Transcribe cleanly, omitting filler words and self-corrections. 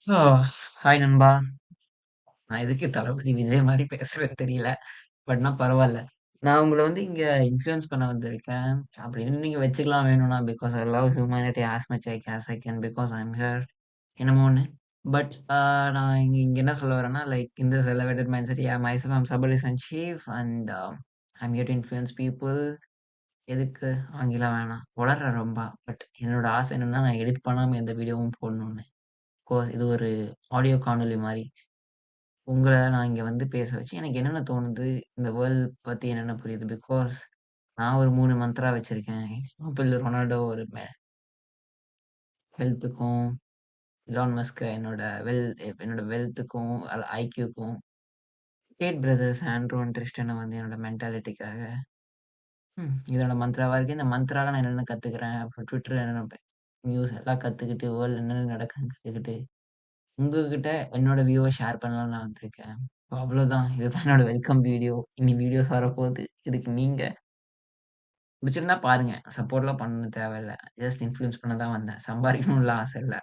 ஓ! Hi நண்பா. நான் எதுக்கு தளபதி விஜய் மாரி பேசுறேன்னு தெரியல. பரவால்ல. நான் உங்கள வந்து இங்க இன்ஃப்ளூயன்ஸ் பண்ண வந்திருக்கேன். அப்படின்னு நீங்க வச்சுக்கலாம் வேணும்னா. Because I love humanity as much as I can because I am here. என்னமோ ஒண்ணு. பட் நான் இங்க இங்க என்ன சொல்ல வரேன்னா, like in this elevated mindset myself I am Sabarish and chief and I am here to influence people. எதுக்கு ஆங்கிலம் வேணாம். உளர்றேன் ரொம்ப. பட் என்னோட ஆசை என்னன்னா, நான் எடிட் பண்ணாம எந்த வீடியோவும் போடணும்னு. இது ஒரு ஆடியோ காணொளி மாரி. உங்கள நான் இங்க வந்து பேச வச்சு, எனக்கு என்னென்ன தோணுது, இந்த வேர்ல்ட் பத்தி என்னென்ன புரியுது. பிகாஸ் நான் ஒரு 3 மந்த்ரா வச்சிருக்கேன். எக்ஸாம்பிள் ரொனால்டோ ஒரு ஹெல்த்துக்கும், எலான் மஸ்க் என்னோட வெல்த்துக்கும், ஐக்யூக்கும், கேட் பிரதர்ஸ் ஆண்ட்ரூ அண்ட் ட்ரிஸ்டன வந்து என்னோட மென்டாலிட்டிக்காக, இதோட மந்த்ராவா இருக்கு. இந்த மந்த்ரால நான் என்னென்ன கத்துக்கிறேன், அப்புறம் ட்விட்டர்ல என்னென்ன நியூஸ் எல்லாம் கத்துக்கிட்டு, வேர்ல்ட்ல என்னென்ன நடக்குதுன்னு கத்துக்கிட்டு, உங்ககிட்ட என்னோட வியூவ ஷேர் பண்ணலாம்னு நான் வந்திருக்கேன். அவ்வளோதான். இதுதான் என்னோட வெல்கம் வீடியோ. இனி வீடியோஸ் வரப்போகுது. இதுக்கு நீங்க புடிச்சிருந்தா பாருங்க. சப்போர்ட்லாம் பண்ணணும் தேவையில்ல. ஜஸ்ட் இன்ஃப்ளூயன்ஸ் பண்ண தான் வந்தேன். சம்பாரிக்கணும்லாம் ஆசை இல்ல.